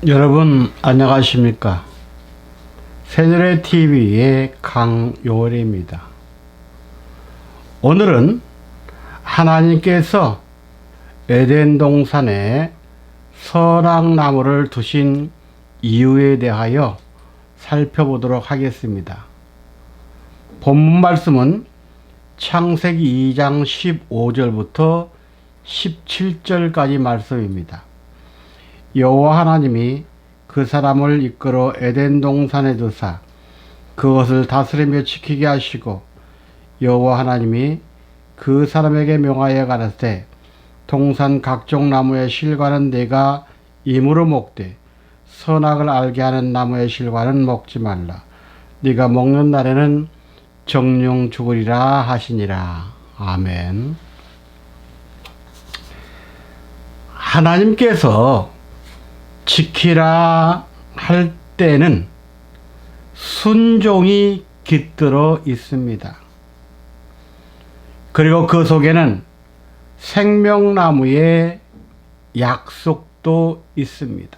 여러분 안녕하십니까? 새누리 TV의 강요월입니다. 오늘은 하나님께서 에덴 동산에 선악나무를 두신 이유에 대하여 살펴보도록 하겠습니다. 본문 말씀은 창세기 2장 15절부터 17절까지 말씀입니다. 여호와 하나님이 그 사람을 이끌어 에덴 동산에 두사 그것을 다스리며 지키게 하시고, 여호와 하나님이 그 사람에게 명하여 가라사대 동산 각종 나무의 실과는 네가 임으로 먹되 선악을 알게 하는 나무의 실과는 먹지 말라. 네가 먹는 날에는 정령 죽으리라 하시니라. 아멘. 하나님께서 지키라 할 때는 순종이 깃들어 있습니다. 그리고 그 속에는 생명나무의 약속도 있습니다.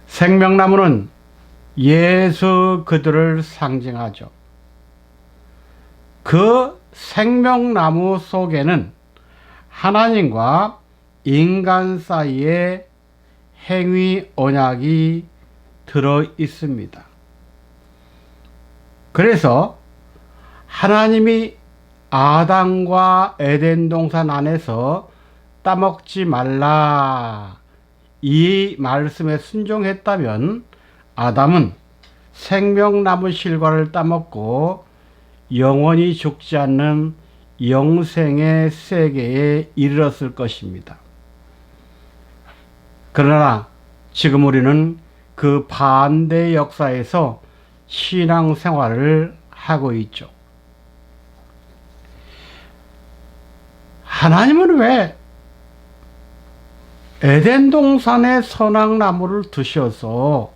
생명나무는 예수 그리스도를 상징하죠. 그 생명나무 속에는 하나님과 인간 사이에 행위 언약이 들어 있습니다. 그래서 하나님이 아담과 에덴 동산 안에서 따먹지 말라 이 말씀에 순종했다면 아담은 생명나무 실과를 따먹고 영원히 죽지 않는 영생의 세계에 이르렀을 것입니다. 그러나 지금 우리는 그 반대 역사에서 신앙생활을 하고 있죠. 하나님은 왜 에덴 동산에 선악나무를 두셔서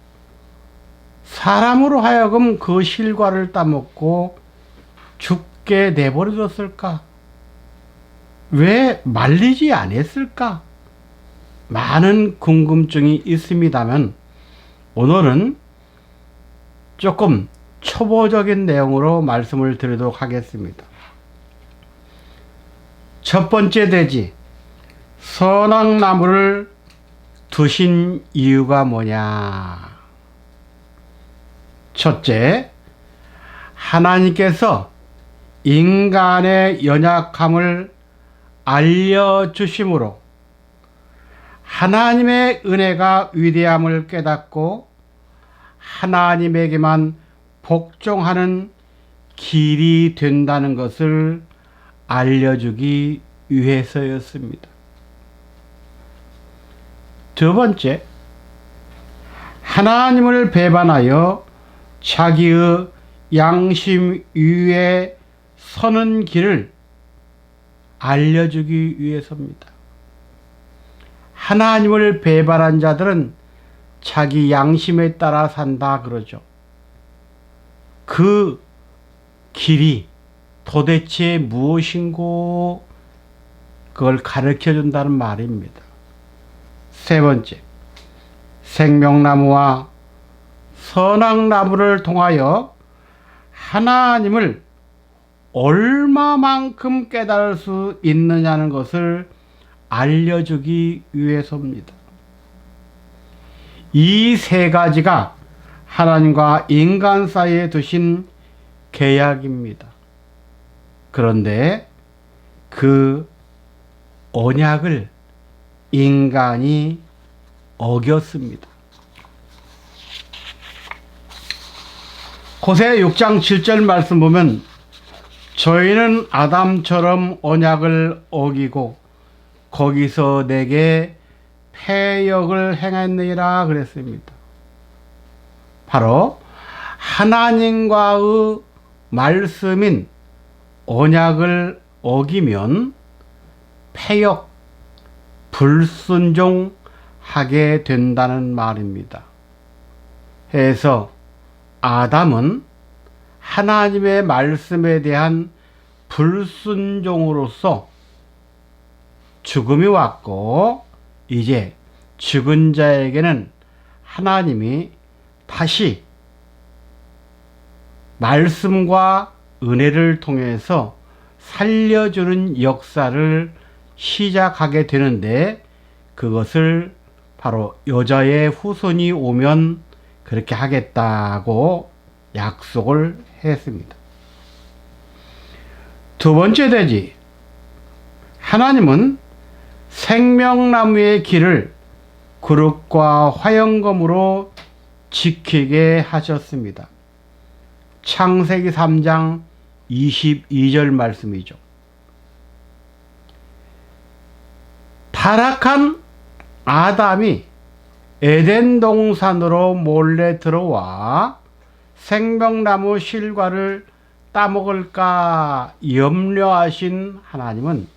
사람으로 하여금 그 실과를 따먹고 죽게 내버려뒀을까? 왜 말리지 않았을까? 많은 궁금증이 있습니다만 오늘은 조금 초보적인 내용으로 말씀을 드리도록 하겠습니다. 첫 번째 대지, 선악나무를 두신 이유가 뭐냐? 첫째, 하나님께서 인간의 연약함을 알려주심으로 하나님의 은혜가 위대함을 깨닫고 하나님에게만 복종하는 길이 된다는 것을 알려주기 위해서였습니다. 두 번째, 하나님을 배반하여 자기의 양심 위에 서는 길을 알려주기 위해서입니다. 하나님을 배반한 자들은 자기 양심에 따라 산다 그러죠. 그 길이 도대체 무엇인고 그걸 가르쳐 준다는 말입니다. 세 번째, 생명나무와 선악나무를 통하여 하나님을 얼마만큼 깨달을 수 있느냐는 것을 알려주기 위해서입니다. 이 세 가지가 하나님과 인간 사이에 두신 계약입니다. 그런데 그 언약을 인간이 어겼습니다. 호세아 6장 7절 말씀 보면 저희는 아담처럼 언약을 어기고 거기서 내게 패역을 행했느니라 그랬습니다. 바로 하나님과의 말씀인 언약을 어기면 패역, 불순종하게 된다는 말입니다. 해서 아담은 하나님의 말씀에 대한 불순종으로서 죽음이 왔고 이제 죽은 자에게는 하나님이 다시 말씀과 은혜를 통해서 살려주는 역사를 시작하게 되는데, 그것을 바로 여자의 후손이 오면 그렇게 하겠다고 약속을 했습니다. 두 번째 대지, 하나님은 생명나무의 길을 그릇과 화영검으로 지키게 하셨습니다. 창세기 3장 22절 말씀이죠. 타락한 아담이 에덴 동산으로 몰래 들어와 생명나무 실과를 따먹을까 염려하신 하나님은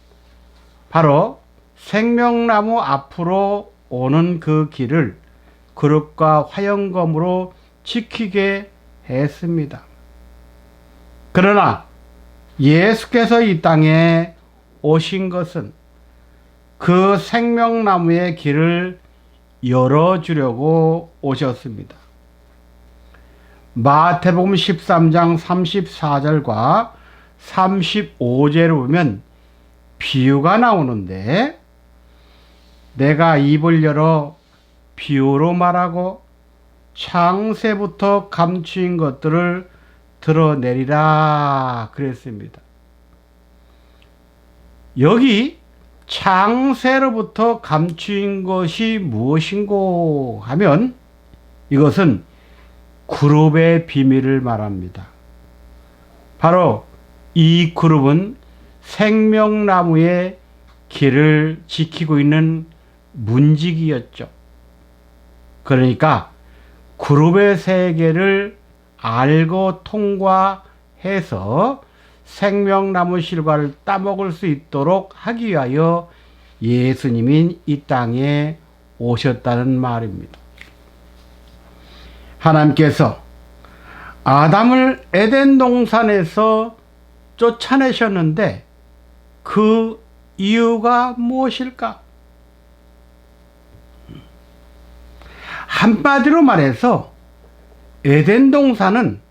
바로 생명나무 앞으로 오는 그 길을 그릇과 화영검으로 지키게 했습니다. 그러나 예수께서 이 땅에 오신 것은 그 생명나무의 길을 열어주려고 오셨습니다. 마태복음 13장 34절과 35절을 보면 비유가 나오는데, 내가 입을 열어 비유로 말하고 창세부터 감추인 것들을 드러내리라 그랬습니다. 여기 창세로부터 감추인 것이 무엇인고 하면, 이것은 그룹의 비밀을 말합니다. 바로 이 그룹은 생명나무의 길을 지키고 있는 문지기였죠. 그러니까 그룹의 세계를 알고 통과해서 생명나무 실과를 따먹을 수 있도록 하기 위하여 예수님이 이 땅에 오셨다는 말입니다. 하나님께서 아담을 에덴 동산에서 쫓아내셨는데 그 이유가 무엇일까? 한마디로 말해서 에덴 동산은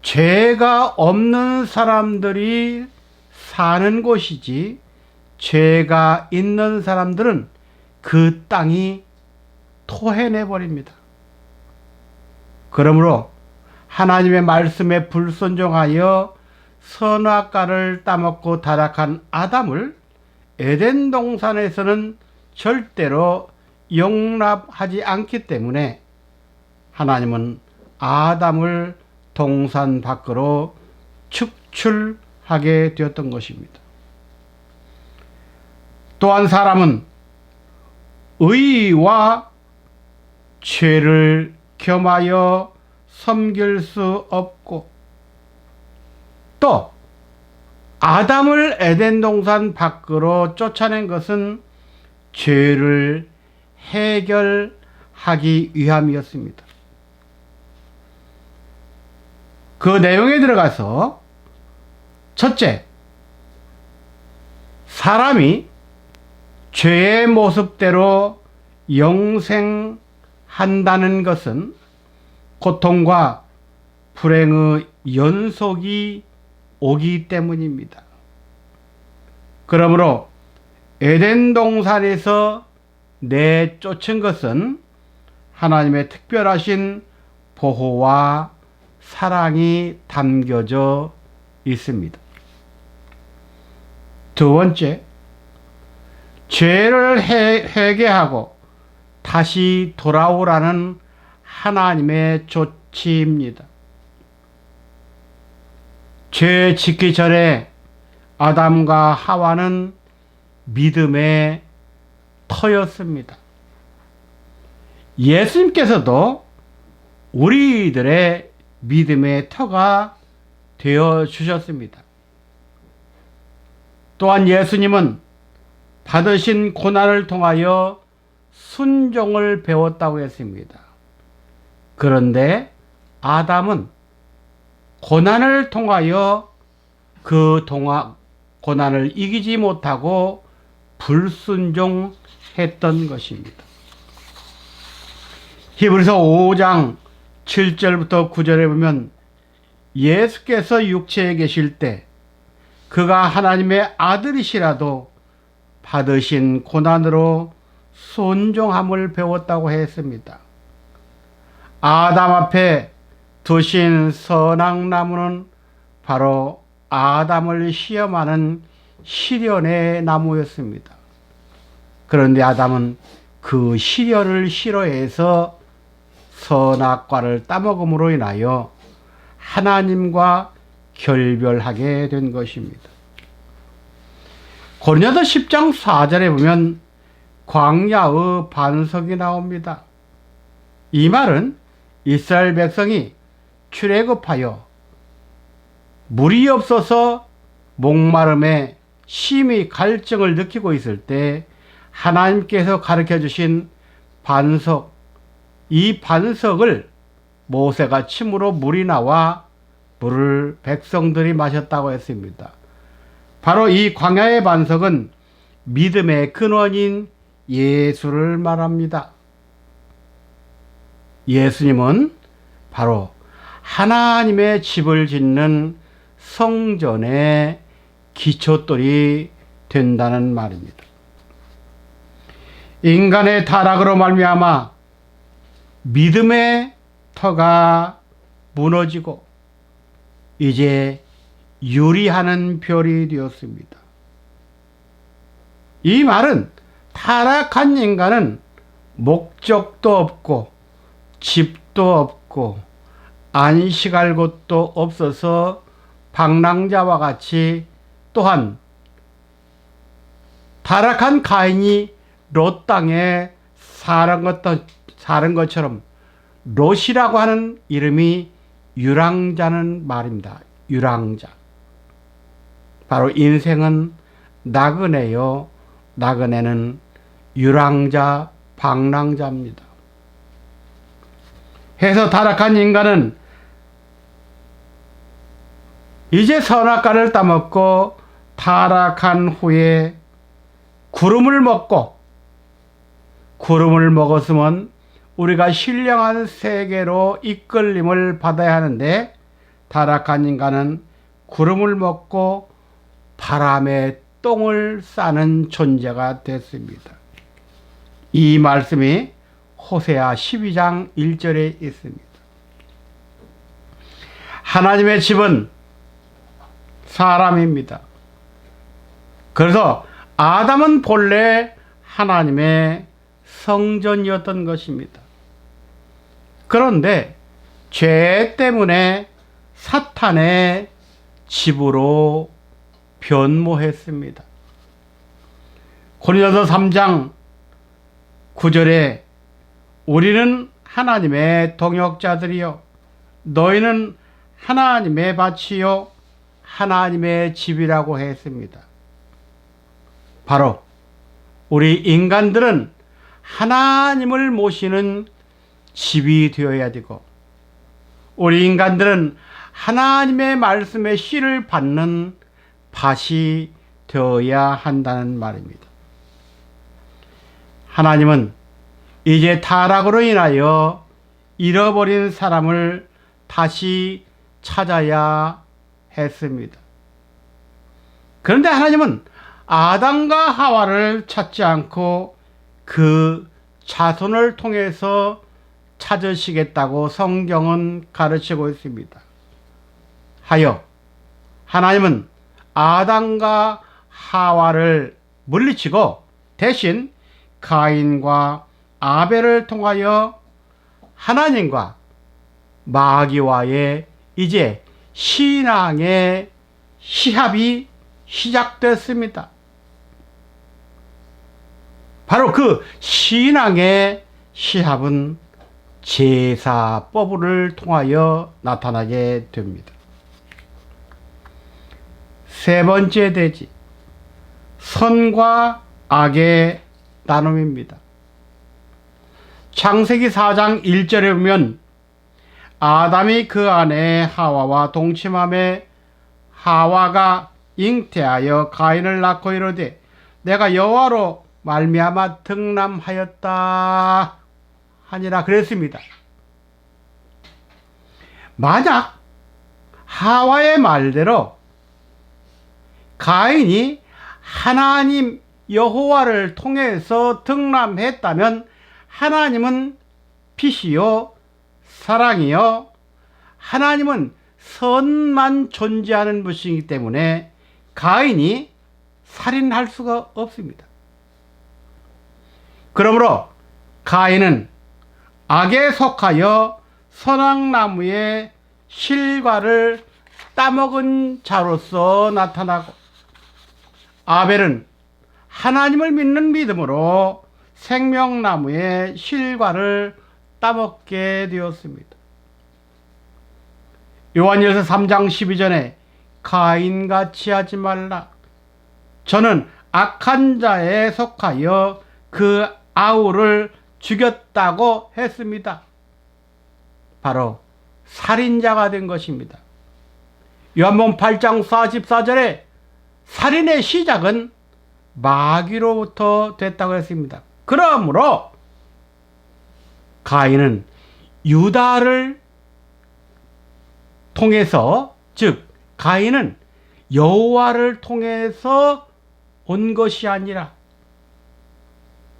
죄가 없는 사람들이 사는 곳이지, 죄가 있는 사람들은 그 땅이 토해내 버립니다. 그러므로 하나님의 말씀에 불순종하여 선악과를 따먹고 타락한 아담을 에덴 동산에서는 절대로 용납하지 않기 때문에 하나님은 아담을 동산 밖으로 축출하게 되었던 것입니다. 또한 사람은 의와 죄를 겸하여 섬길 수 없고, 또 아담을 에덴 동산 밖으로 쫓아낸 것은 죄를 해결하기 위함이었습니다. 그 내용에 들어가서 첫째, 사람이 죄의 모습대로 영생한다는 것은 고통과 불행의 연속이 오기 때문입니다. 그러므로 에덴 동산에서 내쫓은 것은 하나님의 특별하신 보호와 사랑이 담겨져 있습니다. 두 번째, 죄를 회개하고 다시 돌아오라는 하나님의 조치입니다. 죄 짓기 전에 아담과 하와는 믿음의 터였습니다. 예수님께서도 우리들의 믿음의 터가 되어 주셨습니다. 또한 예수님은 받으신 고난을 통하여 순종을 배웠다고 했습니다. 그런데 아담은 고난을 통하여 그 고난을 이기지 못하고 불순종했던 것입니다. 히브리서 5장 7절부터 9절에 보면 예수께서 육체에 계실 때 그가 하나님의 아들이시라도 받으신 고난으로 순종함을 배웠다고 했습니다. 아담 앞에 두신 선악나무는 바로 아담을 시험하는 시련의 나무였습니다. 그런데 아담은 그 시련을 싫어해서 선악과를 따먹음으로 인하여 하나님과 결별하게 된 것입니다. 고린도서 10장 4절에 보면 광야의 반석이 나옵니다. 이 말은 이스라엘 백성이 출애굽하여 물이 없어서 목마름에 심히 갈증을 느끼고 있을 때 하나님께서 가르쳐 주신 반석, 이 반석을 모세가 침으로 물이 나와 물을 백성들이 마셨다고 했습니다. 바로 이 광야의 반석은 믿음의 근원인 예수를 말합니다. 예수님은 바로 하나님의 집을 짓는 성전의 기초돌이 된다는 말입니다. 인간의 타락으로 말미암아 믿음의 터가 무너지고 이제 유리하는 별이 되었습니다. 이 말은 타락한 인간은 목적도 없고 집도 없고 안식할 곳도 없어서 방랑자와 같이, 또한 타락한 가인이 롯 땅에 사는 것처럼 롯이라고 하는 이름이 유랑자는 말입니다. 유랑자. 바로 인생은 나그네요. 나그네는 유랑자, 방랑자입니다. 해서 타락한 인간은 이제 선악과를 따먹고 타락한 후에 구름을 먹었으면 우리가 신령한 세계로 이끌림을 받아야 하는데, 타락한 인간은 구름을 먹고 바람에 똥을 싸는 존재가 됐습니다. 이 말씀이 호세아 12장 1절에 있습니다. 하나님의 집은 사람입니다. 그래서 아담은 본래 하나님의 성전이었던 것입니다. 그런데 죄 때문에 사탄의 집으로 변모했습니다. 고린도서 3장 9절에 우리는 하나님의 동역자들이요 너희는 하나님의 밭이요 하나님의 집이라고 했습니다. 바로 우리 인간들은 하나님을 모시는 집이 되어야 되고, 우리 인간들은 하나님의 말씀의 씨를 받는 밭이 되어야 한다는 말입니다. 하나님은 이제 타락으로 인하여 잃어버린 사람을 다시 찾아야 했습니다. 그런데 하나님은 아담과 하와를 찾지 않고 그 자손을 통해서 찾으시겠다고 성경은 가르치고 있습니다. 하여 하나님은 아담과 하와를 물리치고 대신 가인과 아벨을 통하여 하나님과 마귀와의 이제 신앙의 시합이 시작됐습니다. 바로 그 신앙의 시합은 제사법을 통하여 나타나게 됩니다. 세 번째 대지, 선과 악의 나눔입니다. 창세기 4장 1절에 보면 아담이 그 아내 하와와 동침함에 하와가 잉태하여 가인을 낳고 이르되 내가 여호와로 말미암아 득남하였다 하니라 그랬습니다. 만약 하와의 말대로 가인이 하나님 여호와를 통해서 등남했다면 하나님은 빛이요 사랑이요 하나님은 선만 존재하는 분이기 때문에 가인이 살인할 수가 없습니다. 그러므로 가인은 악에 속하여 선악나무의 실과를 따먹은 자로서 나타나고, 아벨은 하나님을 믿는 믿음으로 생명나무의 실과를 따먹게 되었습니다. 요한일서 3장 12절에 가인같이 하지 말라. 저는 악한 자에 속하여 그 아우를 죽였다고 했습니다. 바로 살인자가 된 것입니다. 요한복음 8장 44절에 살인의 시작은 마귀로부터 됐다고 했습니다. 그러므로 가인은 유다를 통해서, 즉 가인은 여호와를 통해서 온 것이 아니라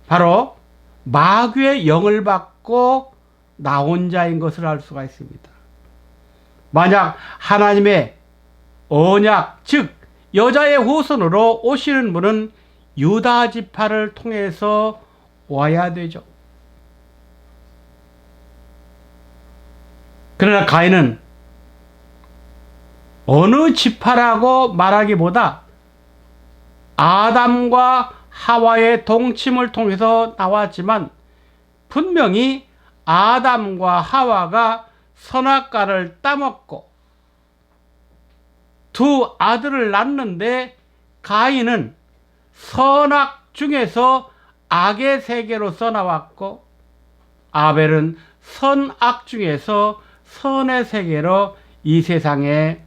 바로 마귀의 영을 받고 나온 자인 것을 알 수가 있습니다. 만약 하나님의 언약, 즉 여자의 후손으로 오시는 분은 유다 지파를 통해서 와야 되죠. 그러나 가인은 어느 지파라고 말하기보다 아담과 하와의 동침을 통해서 나왔지만 분명히 아담과 하와가 선악과를 따먹고 두 아들을 낳는데 가인은 선악 중에서 악의 세계로서 나왔고 아벨은 선악 중에서 선의 세계로 이 세상에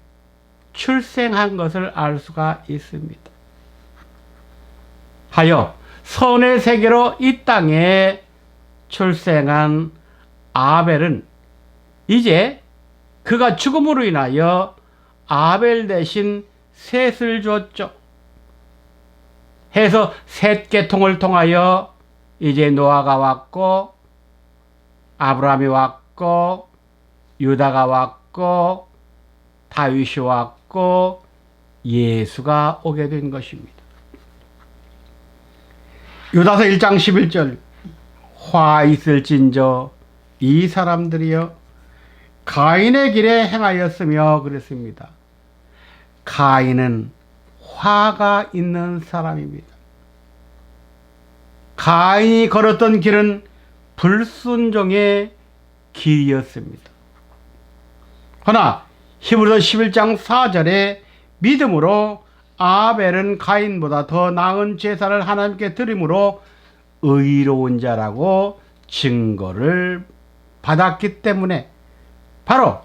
출생한 것을 알 수가 있습니다. 하여 선의 세계로 이 땅에 출생한 아벨은 이제 그가 죽음으로 인하여 아벨 대신 셋을 줬죠. 해서 셋 계통을 통하여 이제 노아가 왔고 아브라함이 왔고 유다가 왔고 다윗이 왔고 예수가 오게 된 것입니다. 유다서 1장 11절 화 있을진저 이 사람들이여 가인의 길에 행하였으며 그랬습니다. 가인은 화가 있는 사람입니다. 가인이 걸었던 길은 불순종의 길이었습니다. 그러나 히브리서 11장 4절에 믿음으로 아벨은 가인보다 더 나은 제사를 하나님께 드림으로 의로운 자라고 증거를 받았기 때문에 바로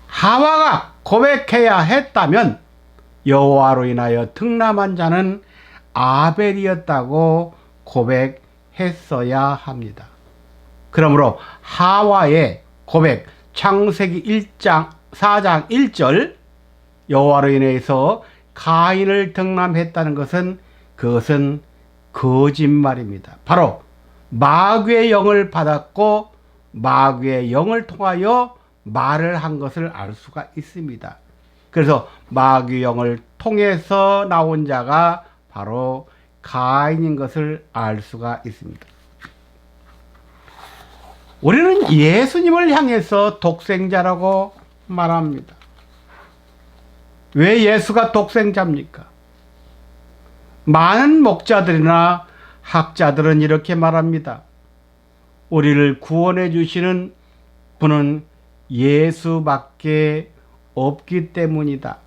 하와가 고백해야 했다면 여호와로 인하여 등남한 자는 아벨이었다고 고백했어야 합니다. 그러므로 하와의 고백, 창세기 4장 1절 여호와로 인해서 가인을 등남했다는 것은 그것은 거짓말입니다. 바로 마귀의 영을 받았고 마귀의 영을 통하여 말을 한 것을 알 수가 있습니다. 그래서 마귀의 영을 통해서 나온 자가 바로 가인인 것을 알 수가 있습니다. 우리는 예수님을 향해서 독생자라고 말합니다. 왜 예수가 독생자입니까? 많은 목자들이나 학자들은 이렇게 말합니다. 우리를 구원해 주시는 분은 예수밖에 없기 때문이다.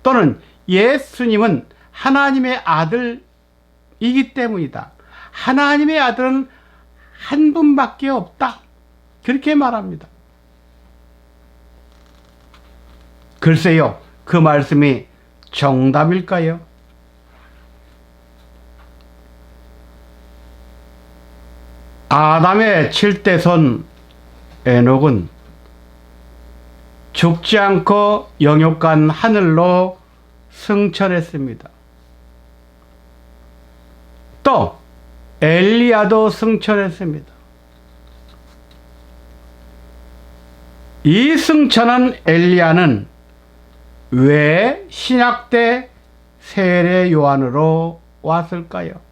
또는 예수님은 하나님의 아들이기 때문이다. 하나님의 아들은 한 분밖에 없다. 그렇게 말합니다. 글쎄요, 그 말씀이 정답일까요? 아담의 7대손 에녹은 죽지 않고 영육간 하늘로 승천했습니다. 또 엘리야도 승천했습니다. 이 승천한 엘리야는 왜 신약 때 세례 요한으로 왔을까요?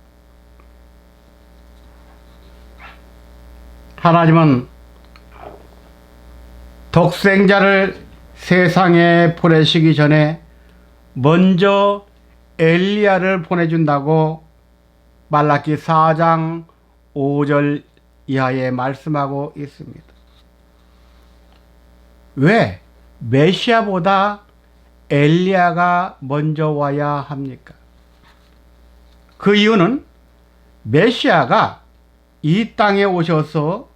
하나님은 독생자를 세상에 보내시기 전에 먼저 엘리야를 보내준다고 말라기 4장 5절 이하에 말씀하고 있습니다. 왜 메시아보다 엘리야가 먼저 와야 합니까? 그 이유는 메시아가 이 땅에 오셔서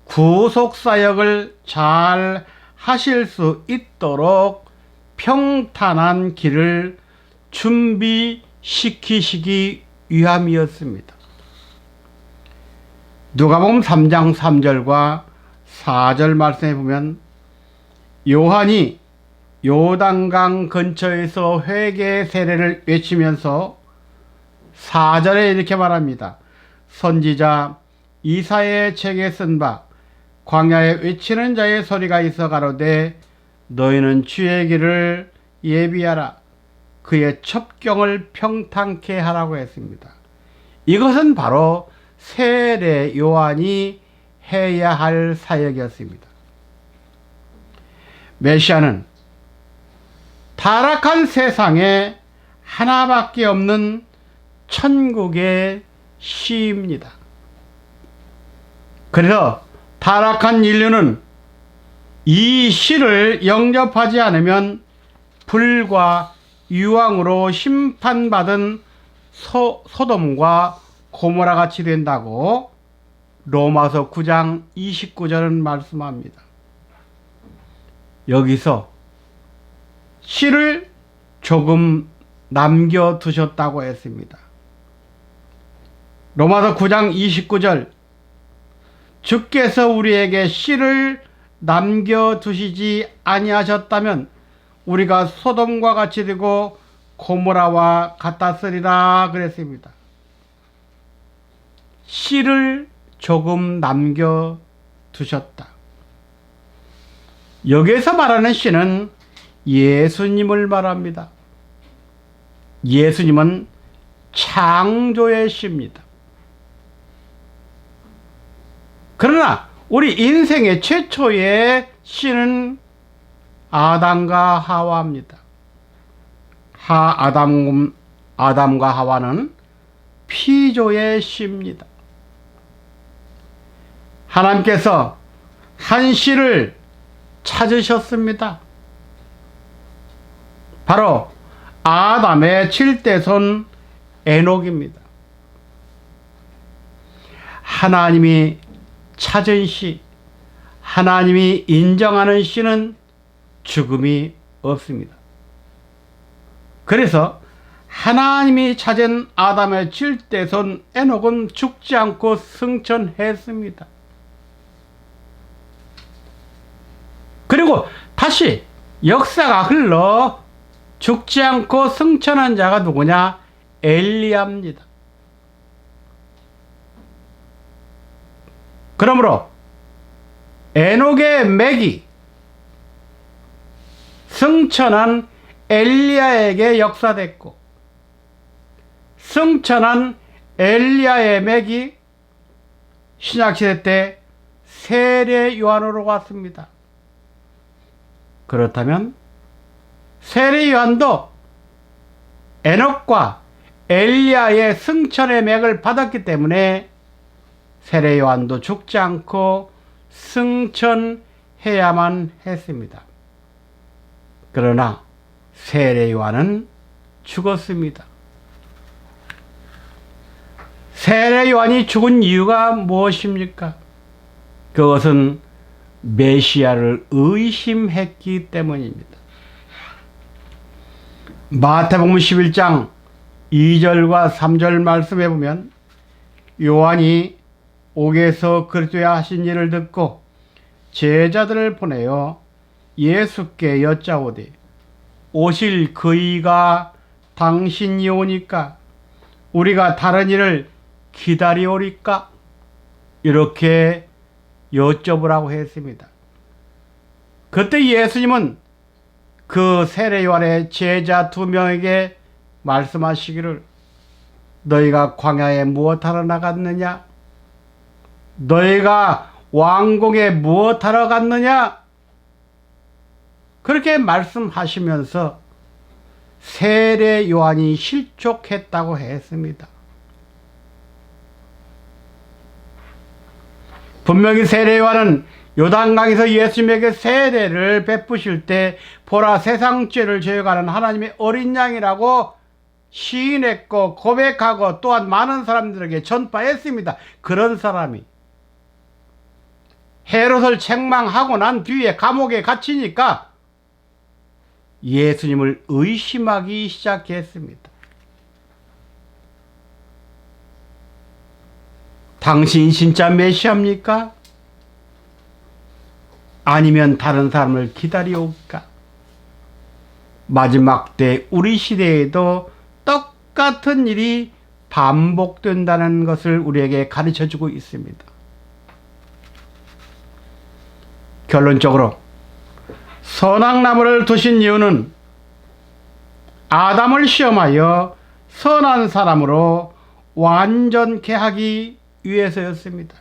구속사역을 잘 하실 수 있도록 평탄한 길을 준비시키시기 위함이었습니다. 누가복음 3장 3절과 4절 말씀해 보면 요한이 요단강 근처에서 회개 세례를 외치면서 4절에 이렇게 말합니다. 선지자 이사야의 책에 쓴 바 광야에 외치는 자의 소리가 있어 가로되 너희는 주의 길을 예비하라 그의 첩경을 평탄케 하라고 했습니다. 이것은 바로 세례 요한이 해야 할 사역이었습니다. 메시아는 타락한 세상에 하나밖에 없는 천국의 시입니다. 그래서 타락한 인류는 이 시를 영접하지 않으면 불과 유황으로 심판받은 소돔과 고모라 같이 된다고 로마서 9장 29절은 말씀합니다. 여기서 씨를 조금 남겨두셨다고 했습니다. 로마서 9장 29절 주께서 우리에게 씨를 남겨두시지 아니하셨다면 우리가 소돔과 같이 되고 고모라와 같았으리라 그랬습니다. 씨를 조금 남겨두셨다. 여기에서 말하는 씨는 예수님을 말합니다. 예수님은 창조의 씨입니다. 그러나 우리 인생의 최초의 씨는 아담과 하와입니다. 아담과 하와는 피조의 씨입니다. 하나님께서 한 씨를 찾으셨습니다. 바로 아담의 7대손 에녹입니다. 하나님이 찾은 씨, 하나님이 인정하는 씨는 죽음이 없습니다. 그래서 하나님이 찾은 아담의 7대손 에녹은 죽지 않고 승천했습니다. 그리고 다시 역사가 흘러 죽지 않고 승천한 자가 누구냐? 엘리야입니다. 그러므로 에녹의 맥이 승천한 엘리야에게 역사됐고 승천한 엘리야의 맥이 신약시대 때 세례 요한으로 왔습니다. 그렇다면 세례 요한도 에녹과 엘리야의 승천의 맥을 받았기 때문에 세례 요한도 죽지 않고 승천해야만 했습니다. 그러나 세례 요한은 죽었습니다. 세례 요한이 죽은 이유가 무엇입니까? 그것은 메시아를 의심했기 때문입니다. 마태복음 11장 2절과 3절 말씀해 보면 요한이 옥에서 그리스도의 하신 일을 듣고 제자들을 보내어 예수께 여짜오되 오실 그이가 당신이 오니까 우리가 다른 일을 기다리오리까? 이렇게 여쭤보라고 했습니다. 그때 예수님은 그 세례 요한의 제자 2명에게 말씀하시기를 너희가 광야에 무엇하러 나갔느냐? 너희가 왕궁에 무엇하러 갔느냐? 그렇게 말씀하시면서 세례 요한이 실족했다고 했습니다. 분명히 세례 요한은 요단강에서 예수님에게 세례를 베푸실 때 보라 세상 죄를 제어가는 하나님의 어린 양이라고 시인했고 고백하고 또한 많은 사람들에게 전파했습니다. 그런 사람이 헤롯을 책망하고 난 뒤에 감옥에 갇히니까 예수님을 의심하기 시작했습니다. 당신 진짜 메시아입니까? 아니면 다른 사람을 기다려올까? 마지막 때 우리 시대에도 똑같은 일이 반복된다는 것을 우리에게 가르쳐주고 있습니다. 결론적으로 선악나무를 두신 이유는 아담을 시험하여 선한 사람으로 완전케 하기 위해서였습니다.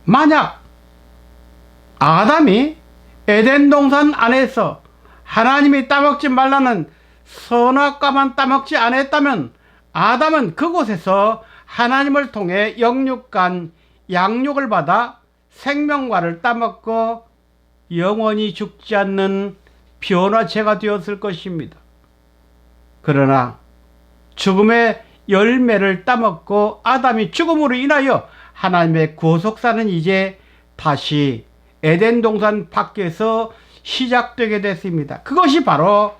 만약 아담이 에덴 동산 안에서 하나님이 따먹지 말라는 선악과만 따먹지 않았다면 아담은 그곳에서 하나님을 통해 영육간 양육을 받아 생명과를 따먹고 영원히 죽지 않는 변화체가 되었을 것입니다. 그러나 죽음의 열매를 따먹고 아담이 죽음으로 인하여 하나님의 구속사는 이제 다시 에덴 동산 밖에서 시작되게 됐습니다. 그것이 바로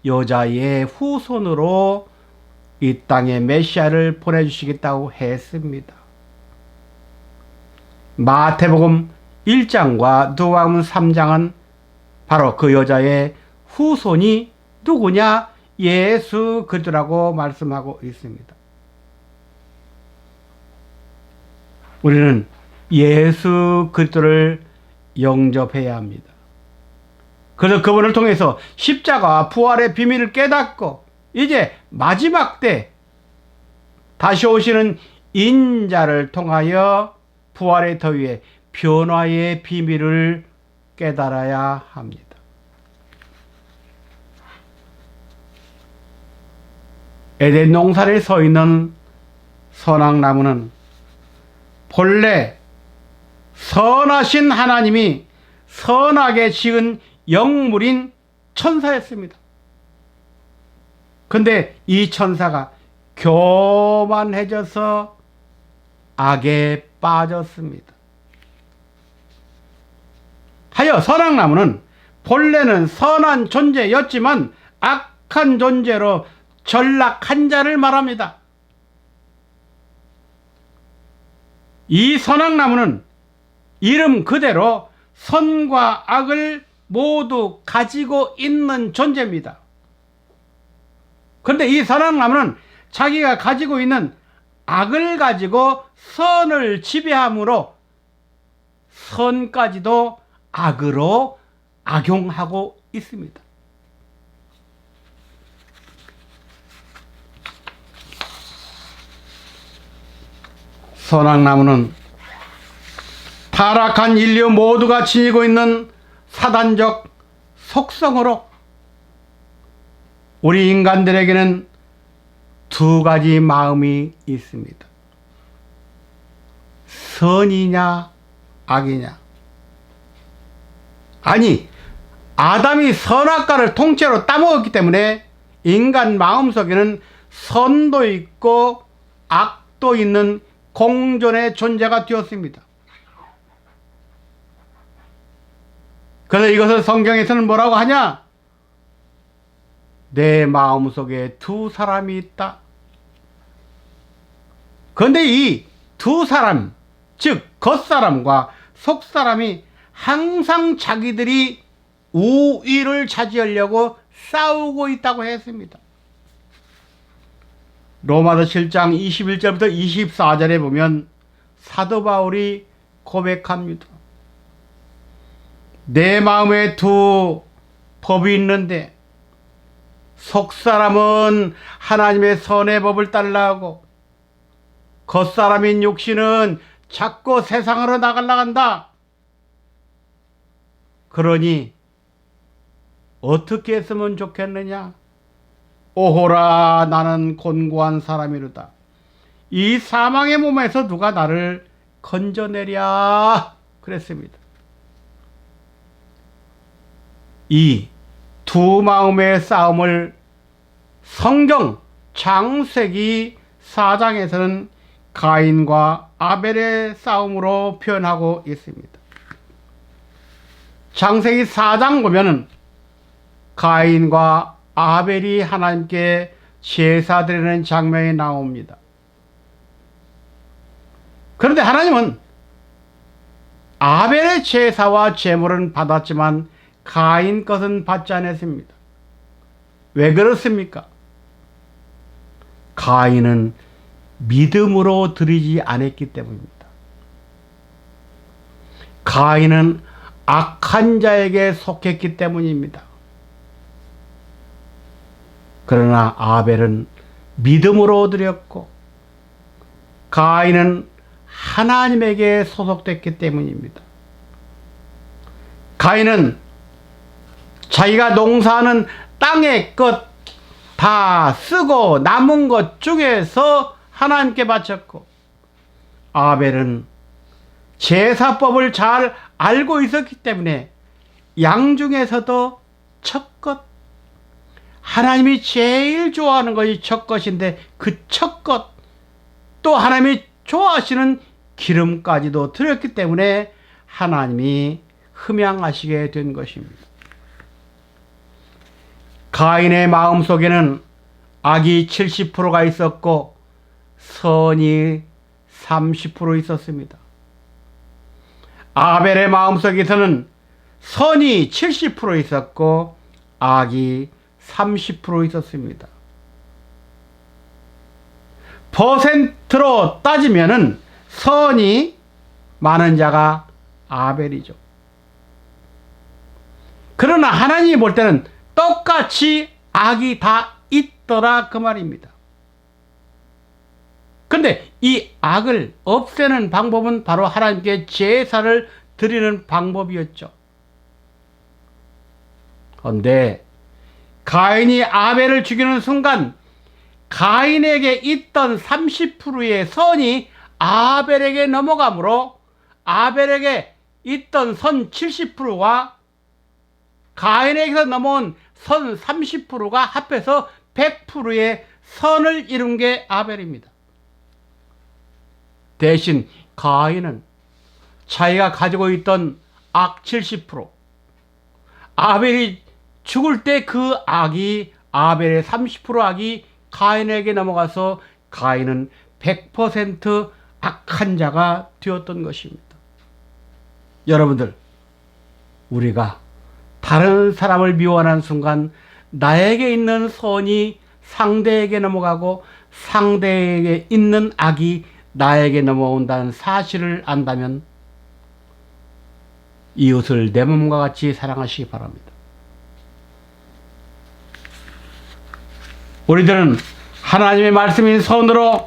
여자의 후손으로 이 땅에 메시아를 보내주시겠다고 했습니다. 마태복음 1장과 누가복음 3장은 바로 그 여자의 후손이 누구냐? 예수 그리스도라고 말씀하고 있습니다. 우리는 예수 그리스도를 영접해야 합니다. 그래서 그분을 통해서 십자가와 부활의 비밀을 깨닫고 이제 마지막 때 다시 오시는 인자를 통하여 부활의 더위에 변화의 비밀을 깨달아야 합니다. 에덴 동산에 서 있는 선악나무는 본래 선하신 하나님이 선하게 지은 영물인 천사였습니다. 근데 이 천사가 교만해져서 악에 빠졌습니다. 하여 선악나무는 본래는 선한 존재였지만 악한 존재로 전락한 자를 말합니다. 이 선악나무는 이름 그대로 선과 악을 모두 가지고 있는 존재입니다. 그런데 이 선악나무는 자기가 가지고 있는 악을 가지고 선을 지배함으로 선까지도 악으로 악용하고 있습니다. 선악나무는 타락한 인류 모두가 지니고 있는 사단적 속성으로 우리 인간들에게는 두 가지 마음이 있습니다. 선이냐 악이냐. 아니, 아담이 선악과를 통째로 따먹었기 때문에 인간 마음속에는 선도 있고 악도 있는 공존의 존재가 되었습니다. 그래서 이것을 성경에서는 뭐라고 하냐? 내 마음속에 두 사람이 있다. 그런데 이 두 사람, 즉 겉사람과 속사람이 항상 자기들이 우위를 차지하려고 싸우고 있다고 했습니다. 로마서 7장 21절부터 24절에 보면 사도 바울이 고백합니다. 내 마음에 두 법이 있는데 속사람은 하나님의 선의 법을 따르려고 겉사람인 육신은 자꾸 세상으로 나가려간다. 그러니 어떻게 했으면 좋겠느냐? 오호라 나는 곤고한 사람이로다. 이 사망의 몸에서 누가 나를 건져내랴 그랬습니다. 이 두 마음의 싸움을 성경 창세기 4장에서는 가인과 아벨의 싸움으로 표현하고 있습니다. 창세기 4장 보면은 가인과 아벨이 하나님께 제사 드리는 장면이 나옵니다. 그런데 하나님은 아벨의 제사와 제물은 받았지만 가인 것은 받지 않았습니다. 왜 그렇습니까? 가인은 믿음으로 드리지 않았기 때문입니다. 가인은 악한 자에게 속했기 때문입니다. 그러나 아벨은 믿음으로 드렸고 가인은 하나님에게 소속됐기 때문입니다. 가인은 자기가 농사하는 땅의 것 다 쓰고 남은 것 중에서 하나님께 바쳤고 아벨은 제사법을 잘 알고 있었기 때문에 양 중에서도 첫 것, 하나님이 제일 좋아하는 것이 첫 것인데 그 첫 것, 또 하나님이 좋아하시는 기름까지도 드렸기 때문에 하나님이 흠양하시게 된 것입니다. 가인의 마음속에는 악이 70%가 있었고 선이 30% 있었습니다. 아벨의 마음속에서는 선이 70% 있었고 악이 30% 있었습니다. 퍼센트로 따지면은 선이 많은 자가 아벨이죠. 그러나 하나님이 볼 때는 똑같이 악이 다 있더라 그 말입니다. 근데 이 악을 없애는 방법은 바로 하나님께 제사를 드리는 방법이었죠. 그런데 가인이 아벨을 죽이는 순간 가인에게 있던 30%의 선이 아벨에게 넘어가므로 아벨에게 있던 선 70%와 가인에게서 넘어온 선 30%가 합해서 100%의 선을 이룬 게 아벨입니다. 대신 가인은 자기가 가지고 있던 악 70%, 아벨이 죽을 때 그 악이 아벨의 30% 악이 가인에게 넘어가서 가인은 100% 악한 자가 되었던 것입니다. 여러분들, 우리가 다른 사람을 미워하는 순간 나에게 있는 선이 상대에게 넘어가고 상대에게 있는 악이 나에게 넘어온다는 사실을 안다면 이웃을 내 몸과 같이 사랑하시기 바랍니다. 우리들은 하나님의 말씀인 선으로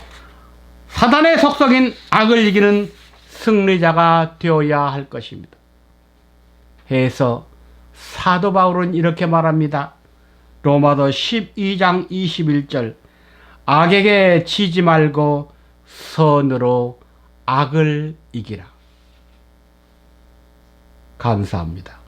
사단의 속성인 악을 이기는 승리자가 되어야 할 것입니다. 해서 사도 바울은 이렇게 말합니다. 로마서 12장 21절 악에게 지지 말고 선으로 악을 이기라. 감사합니다.